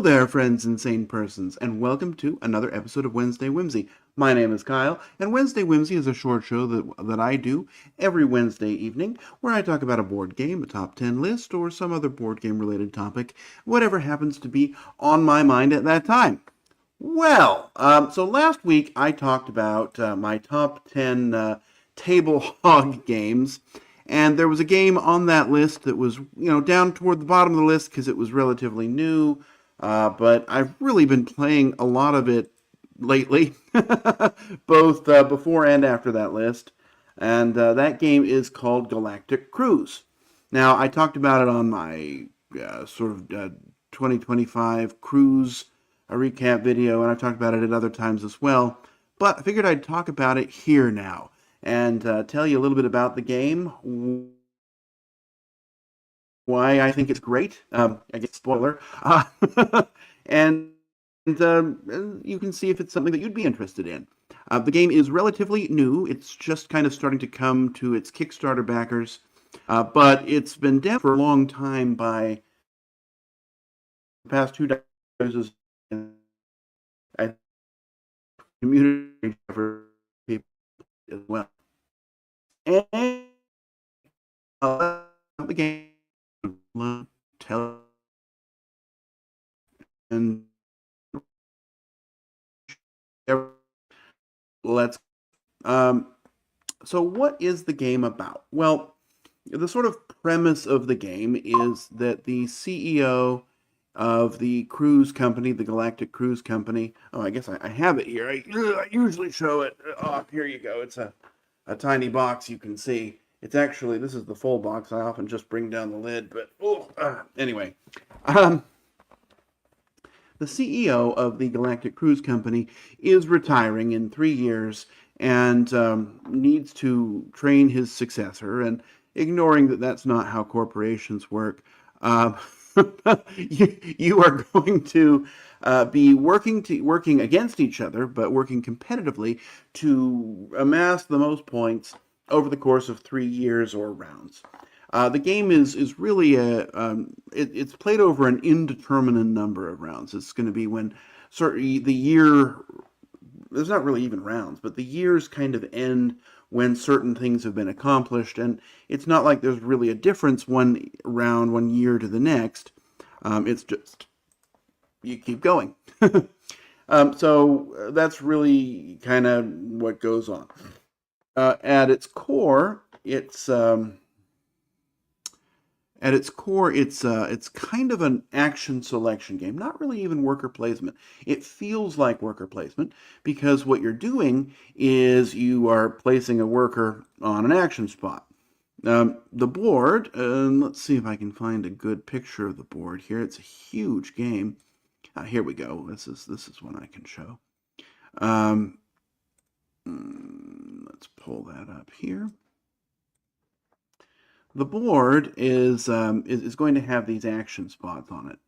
there, friends and sane persons, and welcome to another episode of Wednesday Whimsy. My name is Kyle, and Wednesday Whimsy is a short show that I do every Wednesday evening, where I talk about a board game, a top 10 list, or some other board game related topic, whatever happens to be on my mind at that time. So last week I talked about my top 10 table hog games, and there was a game on that list that was, down toward the bottom of the list because it was relatively new, but I've really been playing a lot of it lately, both before and after that list, and that game is called Galactic Cruise. Now, I talked about it on my 2025 cruise a recap video, and I've talked about it at other times as well, but I figured I'd talk about it here now and tell you a little bit about the game, why I think it's great. I guess spoiler, and you can see if it's something that you'd be interested in. The game is relatively new. It's just kind of starting to come to its Kickstarter backers, but it's been developed for a long time by the past 2 I community for people as well. And the game tell and let's so what is the game about? Well, the sort of premise of the game is that the CEO of the cruise company, the Galactic Cruise Company. Oh, I guess I have it here. I usually show it. Oh, here you go. It's a tiny box you can see. It's actually, this is the full box. I often just bring down the lid, but anyway. The CEO of the Galactic Cruise Company is retiring in 3 years and needs to train his successor. And ignoring that that's not how corporations work, you are going to be working against each other, but working competitively to amass the most points over the course of 3 years or rounds. The game is really it's played over an indeterminate number of rounds. It's going to be when the year, there's not really even rounds, but the years kind of end when certain things have been accomplished, and it's not like there's really a difference one year to the next. It's just you keep going. So that's really kind of what goes on. At its core, it's kind of an action selection game, not really even worker placement. It feels like worker placement because what you're doing is you are placing a worker on an action spot. The board, let's see if I can find a good picture of the board here. It's a huge game. Here we go. This is one I can show. Let's pull that up here. The board is going to have these action spots on it,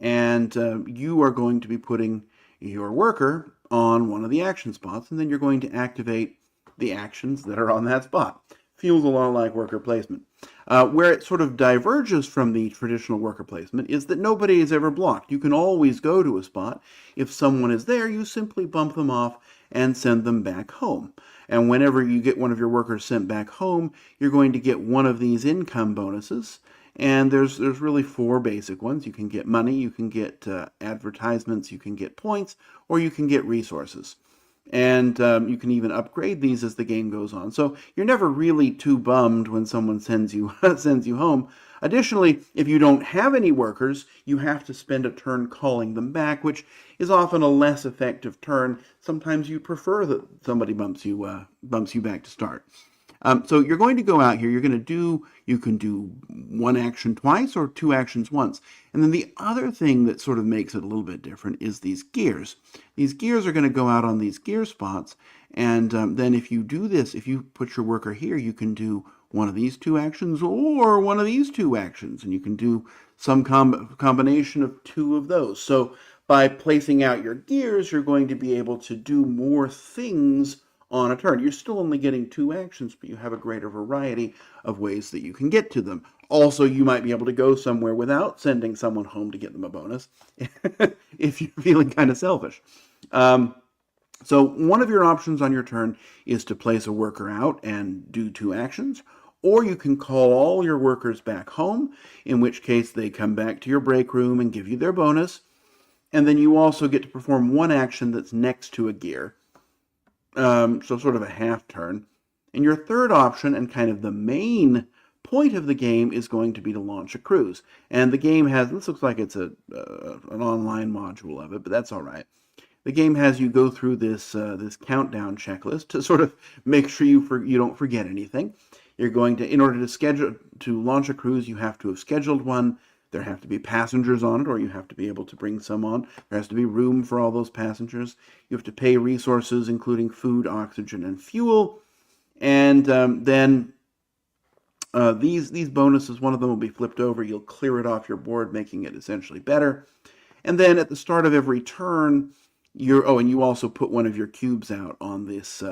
and you are going to be putting your worker on one of the action spots, and then you're going to activate the actions that are on that spot. Feels a lot like worker placement. Where it sort of diverges from the traditional worker placement is that nobody is ever blocked. You can always go to a spot. If someone is there, you simply bump them off and send them back home. And whenever you get one of your workers sent back home, you're going to get one of these income bonuses. And there's really 4 basic ones. You can get money, you can get advertisements, you can get points, or you can get resources. And you can even upgrade these as the game goes on. So you're never really too bummed when someone sends you home. Additionally, if you don't have any workers, you have to spend a turn calling them back, which is often a less effective turn. Sometimes you prefer that somebody bumps you back to start. So you're going to go out here, you can do one action twice or 2 actions once. And then the other thing that sort of makes it a little bit different is these gears. These gears are going to go out on these gear spots, and then if you do this, if you put your worker here, you can do one of these 2 actions or one of these 2 actions, and you can do some combination of 2 of those. So by placing out your gears, you're going to be able to do more things on a turn. You're still only getting 2 actions, but you have a greater variety of ways that you can get to them. Also, you might be able to go somewhere without sending someone home to get them a bonus if you're feeling kind of selfish. So one of your options on your turn is to place a worker out and do 2 actions, or you can call all your workers back home, in which case they come back to your break room and give you their bonus, and then you also get to perform 1 action that's next to a gear, so sort of a half turn. And your third option, and kind of the main point of the game, is going to be to launch a cruise. And the game has, this looks like it's an online module of it, but that's all right. The game has you go through this this countdown checklist to sort of make sure you don't forget anything. You're going to, in order to launch a cruise, you have to have scheduled one. There have to be passengers on it, or you have to be able to bring some on. There has to be room for all those passengers. You have to pay resources, including food, oxygen, and fuel. And then these bonuses, one of them will be flipped over. You'll clear it off your board, making it essentially better. And then at the start of every turn, and you also put one of your cubes out on this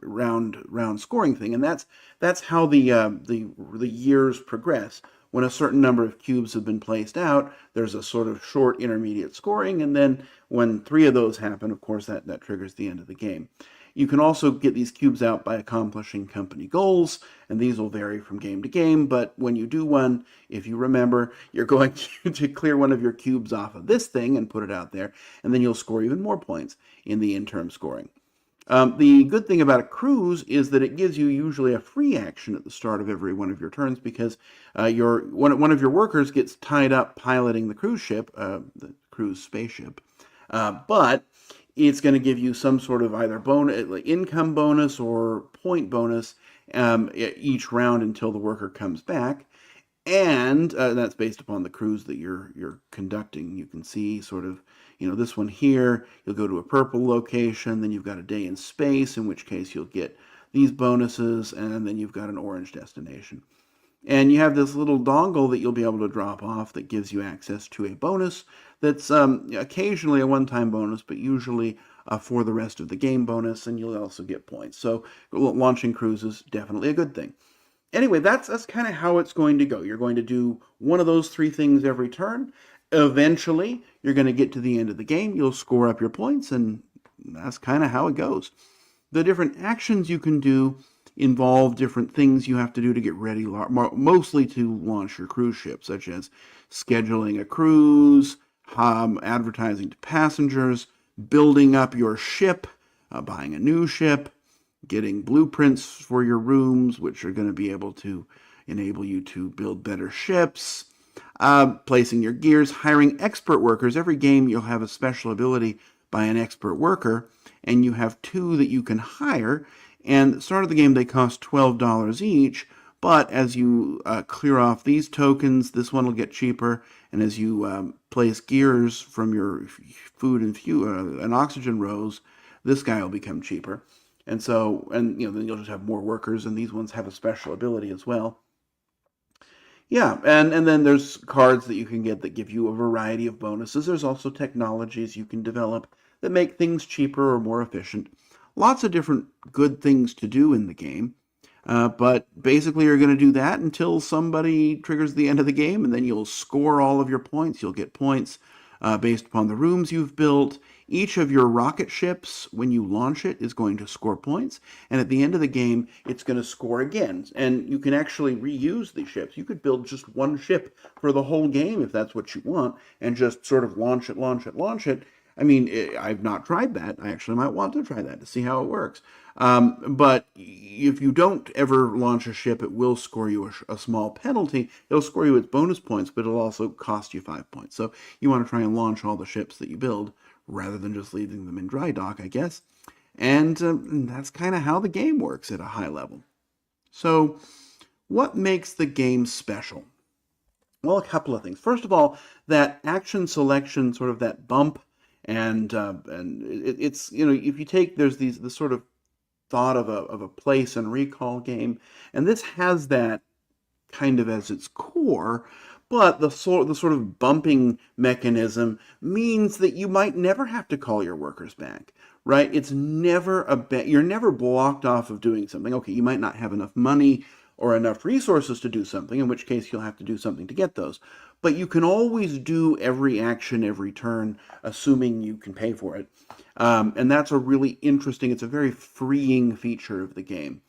round scoring thing, and that's how the years progress. When a certain number of cubes have been placed out, there's a sort of short intermediate scoring, and then when 3 of those happen, of course, that triggers the end of the game. You can also get these cubes out by accomplishing company goals, and these will vary from game to game, but when you do one, if you remember, you're going to clear one of your cubes off of this thing and put it out there, and then you'll score even more points in the interim scoring. The good thing about a cruise is that it gives you usually a free action at the start of every one of your turns, because one of your workers gets tied up piloting the cruise ship, the cruise spaceship, but it's going to give you some sort of either income bonus or point bonus each round until the worker comes back. And that's based upon the cruise that you're conducting. You can see sort of, this one here, you'll go to a purple location, then you've got a day in space, in which case you'll get these bonuses, and then you've got an orange destination. And you have this little dongle that you'll be able to drop off that gives you access to a bonus that's occasionally a one-time bonus, but usually for the rest of the game bonus, and you'll also get points. So launching cruises, definitely a good thing. Anyway, that's kind of how it's going to go. You're going to do one of those 3 things every turn. Eventually, you're going to get to the end of the game. You'll score up your points, and that's kind of how it goes. The different actions you can do involve different things you have to do to get ready, mostly to launch your cruise ship, such as scheduling a cruise, advertising to passengers, building up your ship, buying a new ship, getting blueprints for your rooms, which are going to be able to enable you to build better ships, placing your gears, hiring expert workers. Every game you'll have a special ability by an expert worker, and you have 2 that you can hire. And at the start of the game, they cost $12 each, but as you clear off these tokens, this one will get cheaper, and as you place gears from your food and fuel and oxygen rows, this guy will become cheaper. And so, then you'll just have more workers, and these ones have a special ability as well. Yeah, and then there's cards that you can get that give you a variety of bonuses. There's also technologies you can develop that make things cheaper or more efficient. Lots of different good things to do in the game. But basically you're going to do that until somebody triggers the end of the game, and then you'll score all of your points. You'll get points based upon the rooms you've built. Each of your rocket ships, when you launch it, is going to score points. And at the end of the game, it's going to score again. And you can actually reuse these ships. You could build just one ship for the whole game if that's what you want, and just sort of launch it. I mean, I've not tried that. I actually might want to try that to see how it works. But if you don't ever launch a ship, it will score you a small penalty. It'll score you its bonus points, but it'll also cost you 5 points. So you want to try and launch all the ships that you build rather than just leaving them in dry dock, I guess. And that's kind of how the game works at a high level. So what makes the game special? Well, a couple of things. First of all, that action selection, sort of that bump, and it's, if you take, there's the sort of thought of a place and recall game, and this has that kind of as its core, but the sort of bumping mechanism means that you might never have to call your workers back, right? It's never you're never blocked off of doing something. Okay, you might not have enough money or enough resources to do something, in which case you'll have to do something to get those. But you can always do every action every turn, assuming you can pay for it. And that's a really interesting, it's a very freeing feature of the game.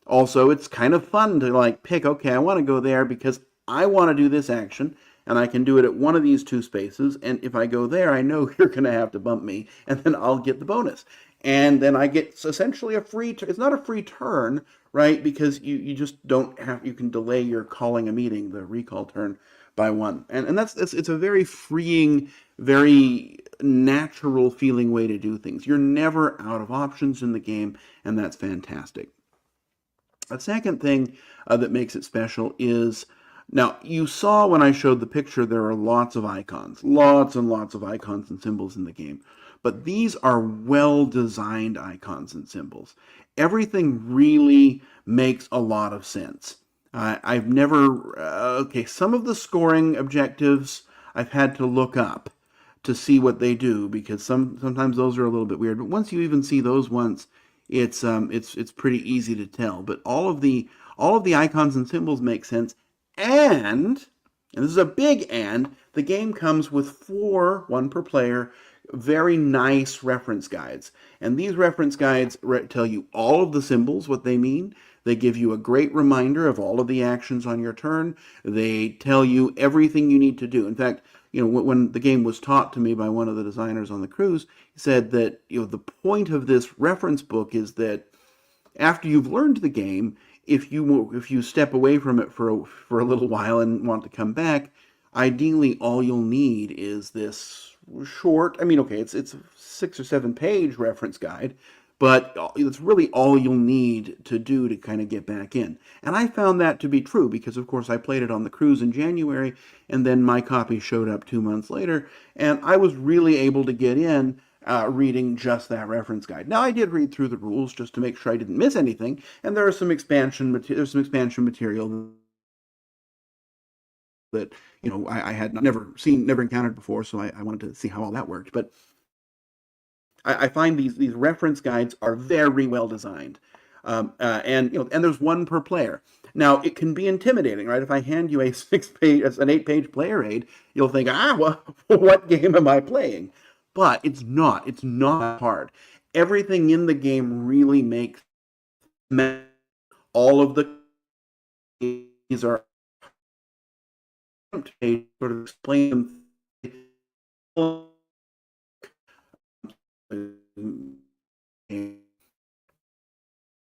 Also, it's kind of fun to like pick, okay, I want to go there because I want to do this action, and I can do it at one of these two spaces, and if I go there, I know you're going to have to bump me, and then I'll get the bonus. And then I get essentially a free, it's not a free turn, right? Because you just don't have, you can delay your calling a meeting, the recall turn, by one. And it's a very freeing, very natural feeling way to do things. You're never out of options in the game, and that's fantastic. A second thing that makes it special is, now you saw when I showed the picture there are lots of icons, lots and lots of icons and symbols in the game, but these are well-designed icons and symbols. Everything really makes a lot of sense. I've never, okay, some of the scoring objectives I've had to look up to see what they do, because sometimes those are a little bit weird, but once you even see those once, it's pretty easy to tell. But all of the icons and symbols make sense, and this is a big and, the game comes with 4, 1 per player, very nice reference guides. And these reference guides tell you all of the symbols, what they mean. They give you a great reminder of all of the actions on your turn. They tell you everything you need to do. In fact, when the game was taught to me by one of the designers on the cruise, he said that the point of this reference book is that after you've learned the game, if you step away from it for a little while and want to come back, ideally all you'll need is this short, I mean, okay, it's a 6 or 7 page reference guide, but it's really all you'll need to do to kind of get back in. And I found that to be true because, of course, I played it on the cruise in January, and then my copy showed up 2 months later, and I was really able to get in reading just that reference guide. Now, I did read through the rules just to make sure I didn't miss anything, and there's some expansion material that I had never encountered before, so I wanted to see how all that worked. But I find these reference guides are very well designed, and there's 1 per player. Now it can be intimidating, right? If I hand you an 8-page player aid, you'll think, well, what game am I playing? But it's not. It's not hard. Everything in the game really makes sense. All of the keys are sort of explain them.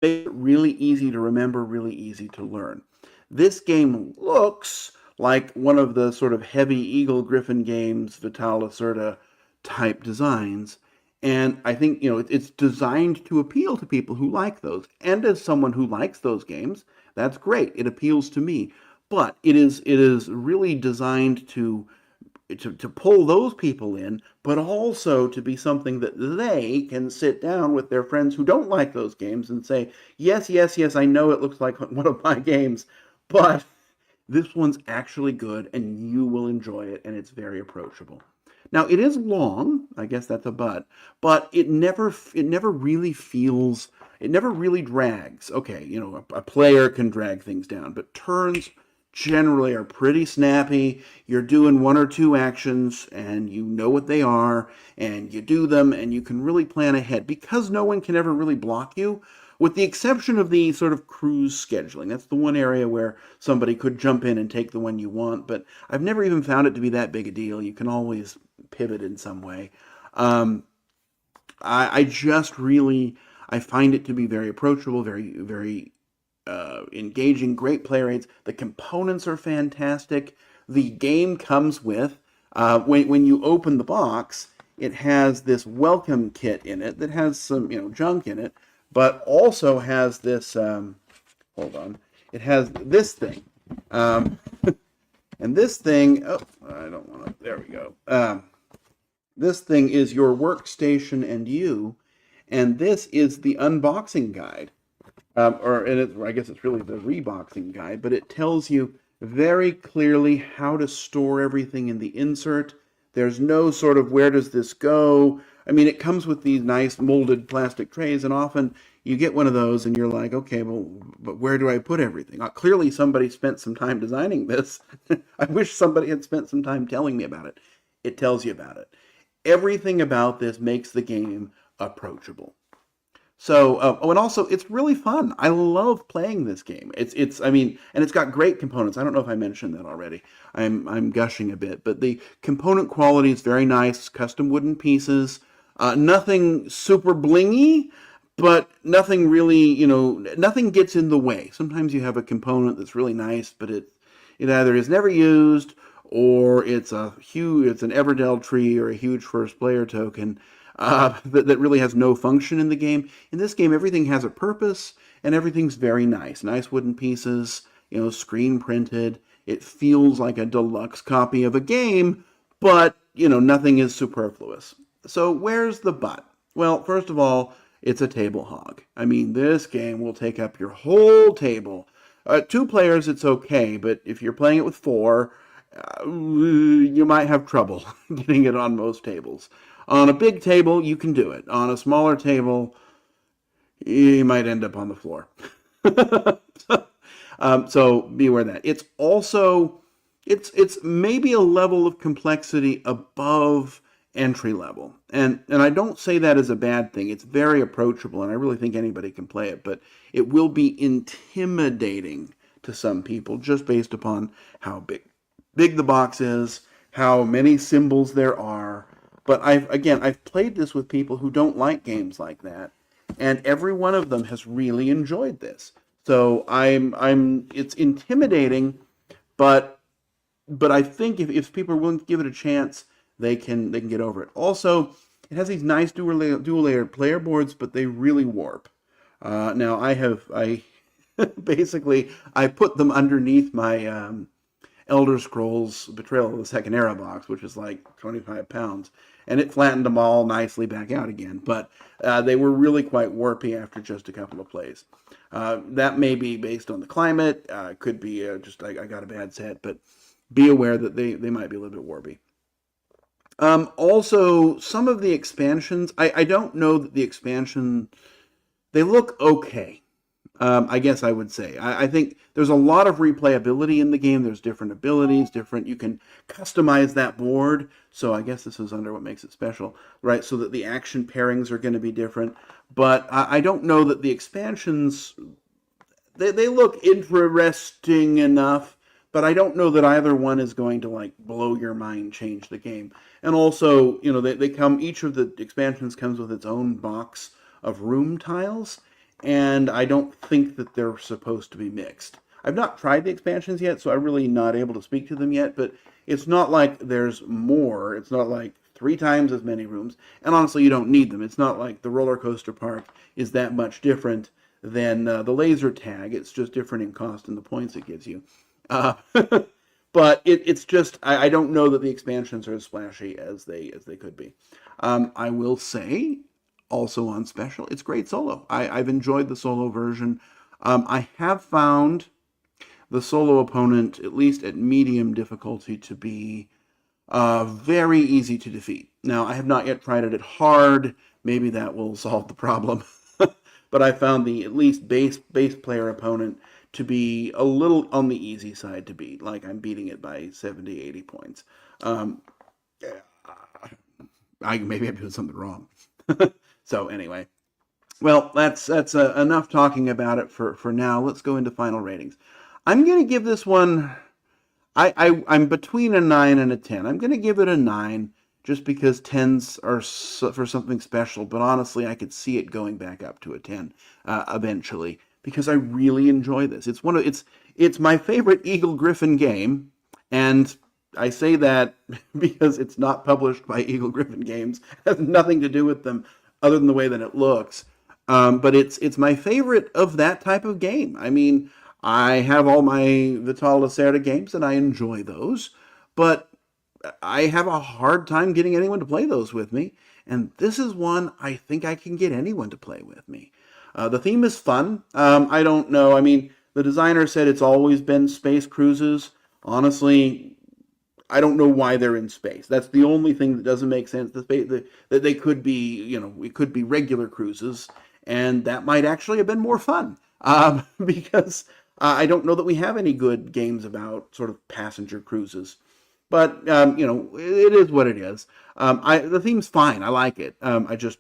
Make it really easy to remember, really easy to learn. This game looks like one of the sort of heavy Eagle Griffin games, Vital Lacerda type designs, and I think it's designed to appeal to people who like those. And as someone who likes those games, that's great. It appeals to me. But it is really designed to pull those people in, but also to be something that they can sit down with their friends who don't like those games and say, yes, yes, yes, I know it looks like one of my games, but this one's actually good and you will enjoy it, and it's very approachable. Now, it is long, I guess that's a but it never really feels, it never really drags. Okay, a player can drag things down, but turns generally are pretty snappy. You're doing 1 or 2 actions and you know what they are and you do them, and you can really plan ahead because no one can ever really block you, with the exception of the sort of cruise scheduling. That's the one area where somebody could jump in and take the one you want, but I've never even found it to be that big a deal. You can always pivot in some way. I just really, I find it to be very approachable, very, very engaging, great player aids. The components are fantastic. The game comes with, when you open the box, it has this welcome kit in it that has some junk in it, but also has this, hold on, it has this thing. And this thing, oh, I don't want to, there we go. This thing is your workstation and you, and this is the unboxing guide. I guess it's really the reboxing guide, but it tells you very clearly how to store everything in the insert. There's no sort of where does this go, I mean, it comes with these nice molded plastic trays, and often you get one of those and you're like, okay, well, but where do I put everything? Clearly somebody spent some time designing this. I wish somebody had spent some time telling me about it. It tells you about it. Everything about this makes the game approachable. So, oh, and also it's really fun. I love playing this game. I mean, and it's got great components. I don't know if I mentioned that already. I'm gushing a bit, but the component quality is very nice. Custom wooden pieces. Nothing super blingy, but nothing really, nothing gets in the way. Sometimes you have a component that's really nice, but it either is never used or it's an Everdell tree or a huge first player token that really has no function in the game. In this game, everything has a purpose and everything's very nice. Nice wooden pieces, screen printed. It feels like a deluxe copy of a game, but, nothing is superfluous. So where's the but? Well, first of all, it's a table hog. I mean, this game will take up your whole table. 2 players, it's okay, but if you're playing it with 4, you might have trouble getting it on most tables. On a big table, you can do it. On a smaller table, you might end up on the floor. So beware that. It's maybe a level of complexity above entry level. And I don't say that as a bad thing. It's very approachable, and I really think anybody can play it, but it will be intimidating to some people just based upon how big the box is, how many symbols there are. But I've played this with people who don't like games like that, and every one of them has really enjoyed this. So it's intimidating, but I think if people are willing to give it a chance, they can get over it. Also, it has these nice dual layered player boards, but they really warp. Now I basically I put them underneath my Elder Scrolls Betrayal of the Second Era box, which is like 25 pounds, and it flattened them all nicely back out again. But they were really quite warpy after just a couple of plays. That may be based on the climate. Could be just I got a bad set, but be aware that they might be a little bit warpy. Also, some of the expansions, I don't know that the expansion, they look okay. I guess I would say. I think there's a lot of replayability in the game. There's different abilities, you can customize that board. So I guess this is under what makes it special, right? So that the action pairings are going to be different. But I don't know that the expansions, they look interesting enough, but I don't know that either one is going to like blow your mind, change the game. And also, each of the expansions comes with its own box of room tiles. And I don't think that they're supposed to be mixed. I've not tried the expansions yet, so I'm really not able to speak to them yet, but it's not like there's more. It's not like 3 times as many rooms. And honestly, you don't need them. It's not like the roller coaster park is that much different than the laser tag. It's just different in cost and the points it gives you. But it's just, I don't know that the expansions are as splashy as they could be. I will say, also on special, it's great solo. I've enjoyed the solo version. I have found the solo opponent, at least at medium difficulty, to be very easy to defeat. Now, I have not yet tried it at hard. Maybe that will solve the problem. But I found the at least base player opponent to be a little on the easy side to beat. Like I'm beating it by 70, 80 points. Maybe I'm doing something wrong. So anyway, well, that's enough talking about it for now. Let's go into final ratings. I'm going to give this one, I'm between a 9 and a 10. I'm going to give it a 9 just because 10s are for something special, but honestly, I could see it going back up to a 10 eventually because I really enjoy this. It's my favorite Eagle Gryphon game, and I say that because it's not published by Eagle Gryphon Games. It has nothing to do with them other than the way that it looks. But it's my favorite of that type of game. I mean, I have all my Vital Lacerda games, and I enjoy those. But I have a hard time getting anyone to play those with me. And this is one I think I can get anyone to play with me. The theme is fun. I don't know. I mean, the designer said it's always been space cruises. Honestly, I don't know why they're in space. That's the only thing that doesn't make sense. That they could be, it could be regular cruises, and that might actually have been more fun. Because I don't know that we have any good games about sort of passenger cruises. But it is what it is. The theme's fine. I like it. I just,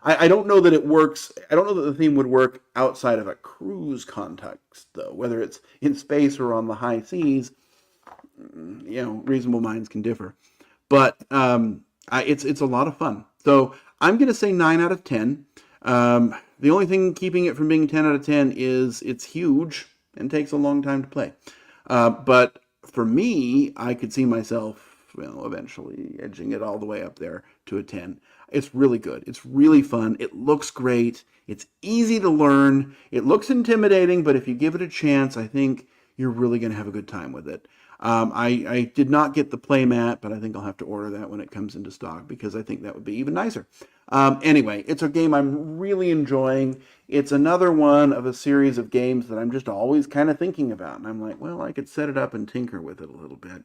I don't know that it works. I don't know that the theme would work outside of a cruise context, though. Whether it's in space or on the high seas, reasonable minds can differ. But it's a lot of fun. So I'm going to say 9 out of 10. The only thing keeping it from being 10 out of 10 is it's huge and takes a long time to play. But for me, I could see myself, eventually edging it all the way up there to a 10. It's really good. It's really fun. It looks great. It's easy to learn. It looks intimidating, but if you give it a chance, I think you're really going to have a good time with it. I did not get the playmat, but I think I'll have to order that when it comes into stock because I think that would be even nicer. Anyway, it's a game I'm really enjoying. It's another one of a series of games that I'm just always kind of thinking about. And I'm like, well, I could set it up and tinker with it a little bit.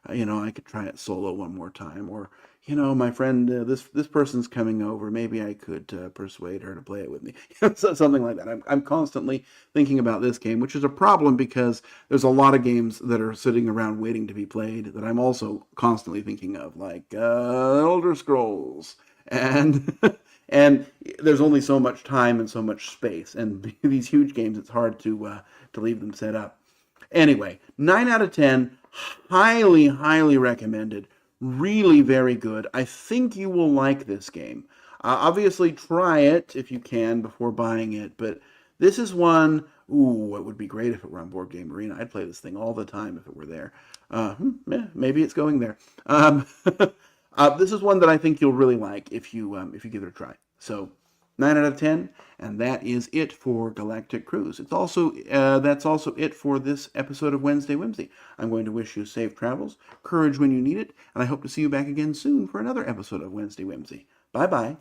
I could try it solo one more time. Or, my friend, this person's coming over. Maybe I could persuade her to play it with me. So something like that. I'm constantly thinking about this game, which is a problem because there's a lot of games that are sitting around waiting to be played that I'm also constantly thinking of, like Elder Scrolls. And and there's only so much time and so much space. And these huge games, it's hard to leave them set up. Anyway, 9 out of 10, highly, highly recommended. Really very good. I think you will like this game. Obviously, try it if you can before buying it, but this is one, it would be great if it were on Board Game Arena. I'd play this thing all the time if it were there. Maybe it's going there. This is one that I think you'll really like if you give it a try. So 9 out of 10, and that is it for Galactic Cruise. It's also that's also it for this episode of Wednesday Whimsy. I'm going to wish you safe travels, courage when you need it, and I hope to see you back again soon for another episode of Wednesday Whimsy. Bye-bye.